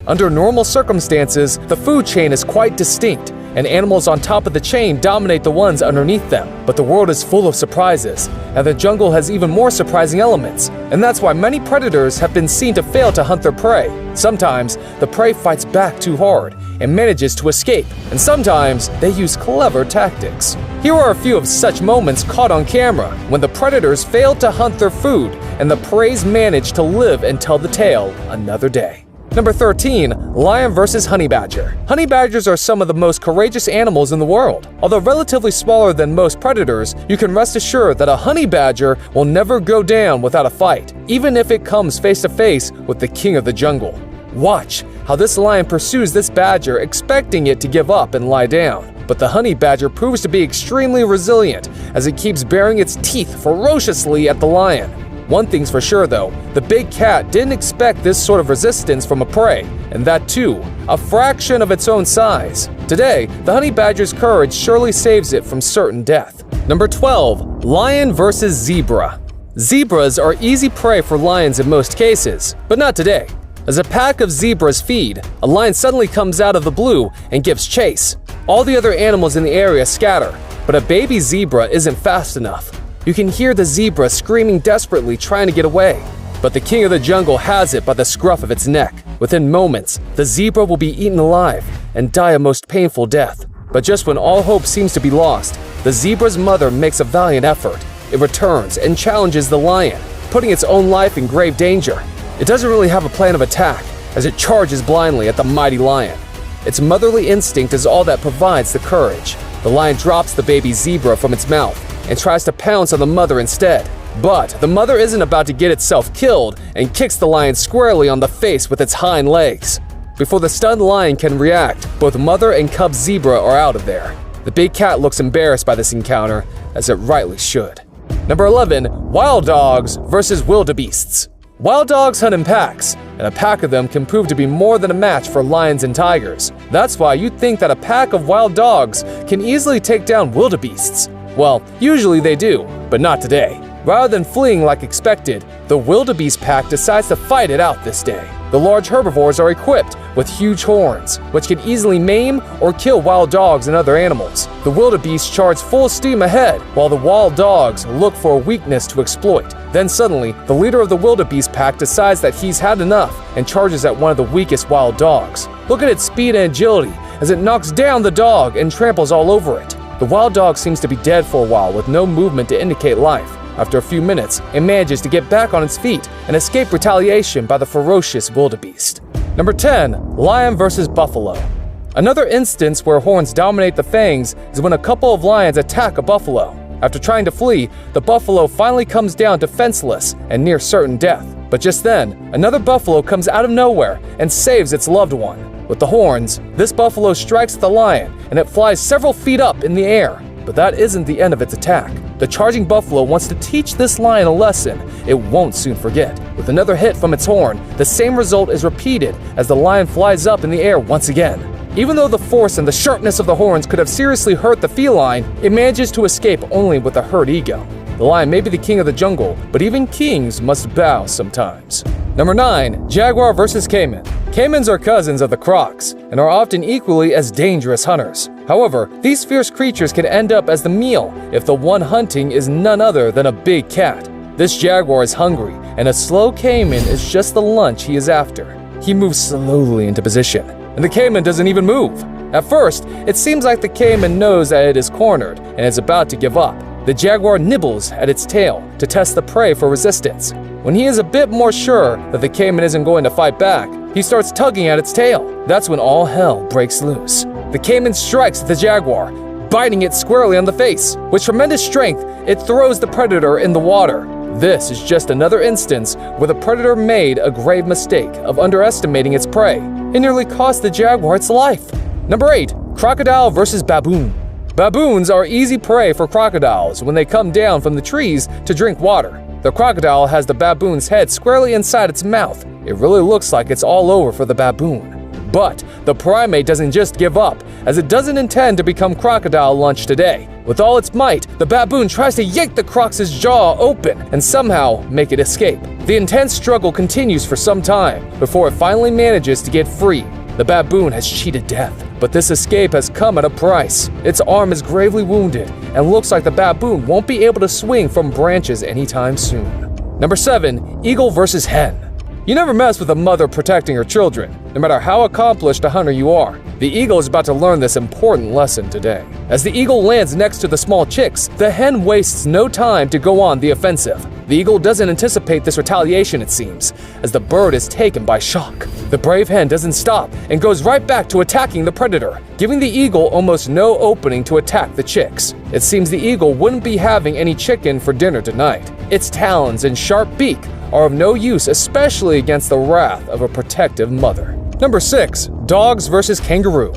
Under normal circumstances, the food chain is quite distinct, and animals on top of the chain dominate the ones underneath them. But the world is full of surprises, and the jungle has even more surprising elements, and that's why many predators have been seen to fail to hunt their prey. Sometimes, the prey fights back too hard and manages to escape, and sometimes they use clever tactics. Here are a few of such moments caught on camera when the predators failed to hunt their food and the preys managed to live and tell the tale another day. Number 13. Lion versus honey badger. Honey badgers are some of the most courageous animals in the world. Although relatively smaller than most predators, you can rest assured that a honey badger will never go down without a fight, even if it comes face to face with the king of the jungle. Watch how this lion pursues this badger, expecting it to give up and lie down. But the honey badger proves to be extremely resilient as it keeps baring its teeth ferociously at the lion. One thing's for sure though, the big cat didn't expect this sort of resistance from a prey, and that too, a fraction of its own size. Today, the honey badger's courage surely saves it from certain death. Number 12. Lion versus zebra. Zebras are easy prey for lions in most cases, but not today. As a pack of zebras feed, a lion suddenly comes out of the blue and gives chase. All the other animals in the area scatter, but a baby zebra isn't fast enough. You can hear the zebra screaming desperately trying to get away, but the king of the jungle has it by the scruff of its neck. Within moments, the zebra will be eaten alive and die a most painful death. But just when all hope seems to be lost, the zebra's mother makes a valiant effort. It returns and challenges the lion, putting its own life in grave danger. It doesn't really have a plan of attack, as it charges blindly at the mighty lion. Its motherly instinct is all that provides the courage. The lion drops the baby zebra from its mouth and tries to pounce on the mother instead. But the mother isn't about to get itself killed and kicks the lion squarely on the face with its hind legs. Before the stunned lion can react, both mother and cub zebra are out of there. The big cat looks embarrassed by this encounter, as it rightly should. Number 11. Wild dogs versus wildebeests. Wild dogs hunt in packs, and a pack of them can prove to be more than a match for lions and tigers. That's why you'd think that a pack of wild dogs can easily take down wildebeests. Well, usually they do, but not today. Rather than fleeing like expected, the wildebeest pack decides to fight it out this day. The large herbivores are equipped with huge horns, which can easily maim or kill wild dogs and other animals. The wildebeest charge full steam ahead, while the wild dogs look for a weakness to exploit. Then suddenly, the leader of the wildebeest pack decides that he's had enough and charges at one of the weakest wild dogs. Look at its speed and agility as it knocks down the dog and tramples all over it. The wild dog seems to be dead for a while with no movement to indicate life. After a few minutes, it manages to get back on its feet and escape retaliation by the ferocious wildebeest. Number 10. Lion versus buffalo. Another instance where horns dominate the fangs is when a couple of lions attack a buffalo. After trying to flee, the buffalo finally comes down defenseless and near certain death. But just then, another buffalo comes out of nowhere and saves its loved one. With the horns, this buffalo strikes the lion and it flies several feet up in the air. But that isn't the end of its attack. The charging buffalo wants to teach this lion a lesson it won't soon forget. With another hit from its horn, the same result is repeated as the lion flies up in the air once again. Even though the force and the sharpness of the horns could have seriously hurt the feline, it manages to escape only with a hurt ego. The lion may be the king of the jungle, but even kings must bow sometimes. Number 9. Jaguar versus caiman. Caimans are cousins of the crocs and are often equally as dangerous hunters. However, these fierce creatures can end up as the meal if the one hunting is none other than a big cat. This jaguar is hungry, and a slow caiman is just the lunch he is after. He moves slowly into position, and the caiman doesn't even move. At first, it seems like the caiman knows that it is cornered and is about to give up. The jaguar nibbles at its tail to test the prey for resistance. When he is a bit more sure that the caiman isn't going to fight back, he starts tugging at its tail. That's when all hell breaks loose. The caiman strikes the jaguar, biting it squarely on the face. With tremendous strength, it throws the predator in the water. This is just another instance where the predator made a grave mistake of underestimating its prey. It nearly cost the jaguar its life. Number 8. Crocodile versus baboon. Baboons are easy prey for crocodiles when they come down from the trees to drink water. The crocodile has the baboon's head squarely inside its mouth. It really looks like it's all over for the baboon. But the primate doesn't just give up, as it doesn't intend to become crocodile lunch today. With all its might, the baboon tries to yank the croc's jaw open and somehow make it escape. The intense struggle continues for some time before it finally manages to get free. The baboon has cheated death, but this escape has come at a price. Its arm is gravely wounded and looks like the baboon won't be able to swing from branches anytime soon. Number 7. Eagle versus hen. You never mess with a mother protecting her children, no matter how accomplished a hunter you are. The eagle is about to learn this important lesson today. As the eagle lands next to the small chicks, the hen wastes no time to go on the offensive. The eagle doesn't anticipate this retaliation, it seems, as the bird is taken by shock. The brave hen doesn't stop and goes right back to attacking the predator, giving the eagle almost no opening to attack the chicks. It seems the eagle wouldn't be having any chicken for dinner tonight. Its talons and sharp beak are of no use, especially against the wrath of a protective mother. Number 6. Dogs versus kangaroo.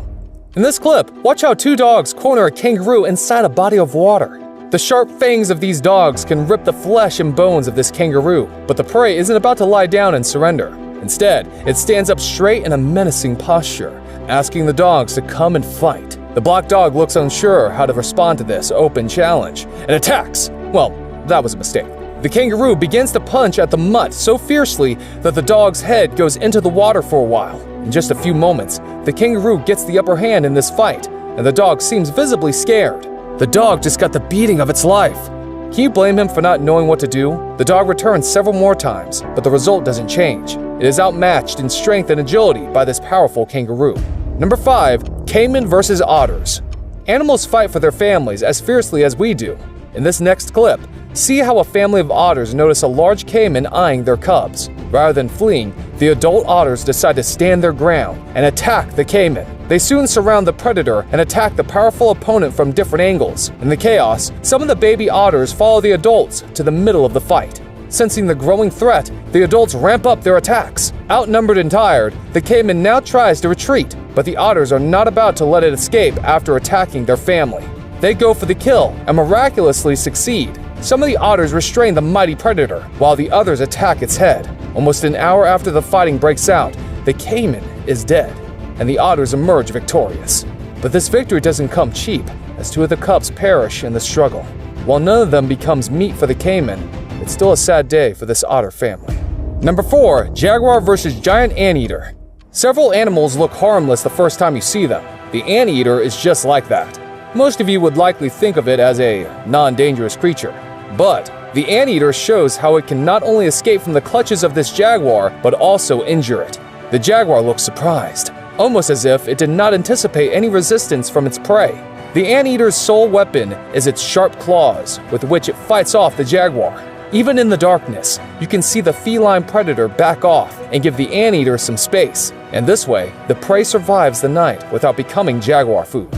In this clip, watch how two dogs corner a kangaroo inside a body of water. The sharp fangs of these dogs can rip the flesh and bones of this kangaroo, but the prey isn't about to lie down and surrender. Instead, it stands up straight in a menacing posture, asking the dogs to come and fight. The black dog looks unsure how to respond to this open challenge and attacks. Well, that was a mistake. The kangaroo begins to punch at the mutt so fiercely that the dog's head goes into the water for a while. In just a few moments, the kangaroo gets the upper hand in this fight, and the dog seems visibly scared. The dog just got the beating of its life. Can you blame him for not knowing what to do? The dog returns several more times, but the result doesn't change. It is outmatched in strength and agility by this powerful kangaroo. Number 5. Caiman versus otters. Animals fight for their families as fiercely as we do. In this next clip, see how a family of otters notice a large caiman eyeing their cubs. Rather than fleeing, the adult otters decide to stand their ground and attack the caiman. They soon surround the predator and attack the powerful opponent from different angles. In the chaos, some of the baby otters follow the adults to the middle of the fight. Sensing the growing threat, the adults ramp up their attacks. Outnumbered and tired, the caiman now tries to retreat, but the otters are not about to let it escape after attacking their family. They go for the kill and miraculously succeed. Some of the otters restrain the mighty predator, while the others attack its head. Almost an hour after the fighting breaks out, the caiman is dead, and the otters emerge victorious. But this victory doesn't come cheap, as two of the cubs perish in the struggle. While none of them becomes meat for the caiman, it's still a sad day for this otter family. Number 4. Jaguar versus giant anteater. Several animals look harmless the first time you see them. The anteater is just like that. Most of you would likely think of it as a non-dangerous creature. But the anteater shows how it can not only escape from the clutches of this jaguar, but also injure it. The jaguar looks surprised, almost as if it did not anticipate any resistance from its prey. The anteater's sole weapon is its sharp claws, with which it fights off the jaguar. Even in the darkness, you can see the feline predator back off and give the anteater some space. And this way, the prey survives the night without becoming jaguar food.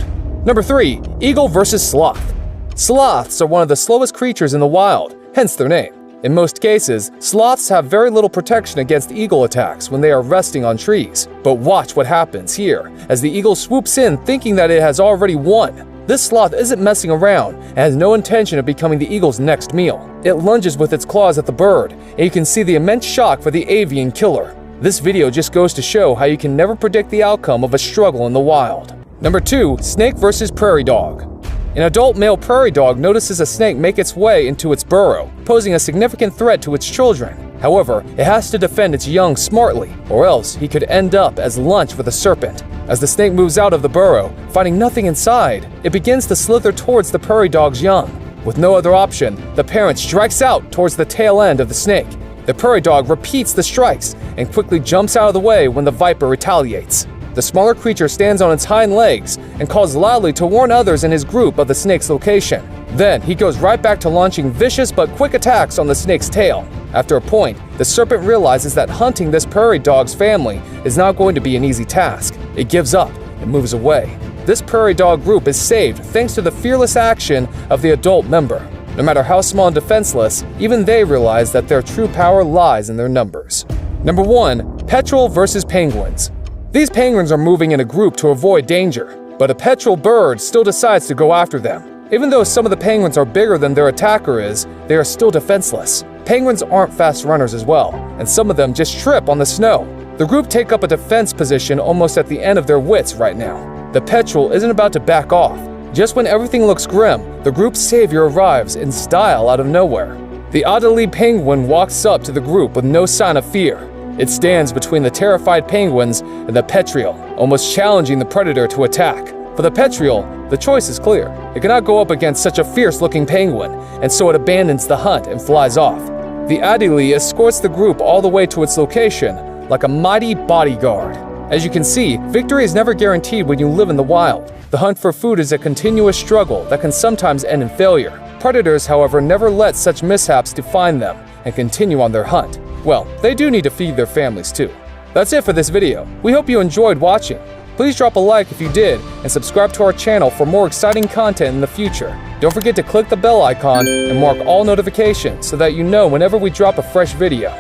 Number 3. Eagle versus sloth. Sloths are one of the slowest creatures in the wild, hence their name. In most cases, sloths have very little protection against eagle attacks when they are resting on trees. But watch what happens here, as the eagle swoops in thinking that it has already won. This sloth isn't messing around and has no intention of becoming the eagle's next meal. It lunges with its claws at the bird, and you can see the immense shock for the avian killer. This video just goes to show how you can never predict the outcome of a struggle in the wild. Number 2. Snake versus prairie dog. An adult male prairie dog notices a snake make its way into its burrow, posing a significant threat to its children. However, it has to defend its young smartly, or else he could end up as lunch for the serpent. As the snake moves out of the burrow, finding nothing inside, it begins to slither towards the prairie dog's young. With no other option, the parent strikes out towards the tail end of the snake. The prairie dog repeats the strikes and quickly jumps out of the way when the viper retaliates. The smaller creature stands on its hind legs and calls loudly to warn others in his group of the snake's location. Then, he goes right back to launching vicious but quick attacks on the snake's tail. After a point, the serpent realizes that hunting this prairie dog's family is not going to be an easy task. It gives up and moves away. This prairie dog group is saved thanks to the fearless action of the adult member. No matter how small and defenseless, even they realize that their true power lies in their numbers. Number 1. Petrel versus penguins. These penguins are moving in a group to avoid danger, but a petrel bird still decides to go after them. Even though some of the penguins are bigger than their attacker is, they are still defenseless. Penguins aren't fast runners as well, and some of them just trip on the snow. The group take up a defense position almost at the end of their wits right now. The petrel isn't about to back off. Just when everything looks grim, the group's savior arrives in style out of nowhere. The Adelie penguin walks up to the group with no sign of fear. It stands between the terrified penguins and the petrel, almost challenging the predator to attack. For the petrel, the choice is clear. It cannot go up against such a fierce-looking penguin, and so it abandons the hunt and flies off. The Adelie escorts the group all the way to its location, like a mighty bodyguard. As you can see, victory is never guaranteed when you live in the wild. The hunt for food is a continuous struggle that can sometimes end in failure. Predators, however, never let such mishaps define them and continue on their hunt. Well, they do need to feed their families too. That's it for this video. We hope you enjoyed watching. Please drop a like if you did and subscribe to our channel for more exciting content in the future. Don't forget to click the bell icon and mark all notifications so that you know whenever we drop a fresh video.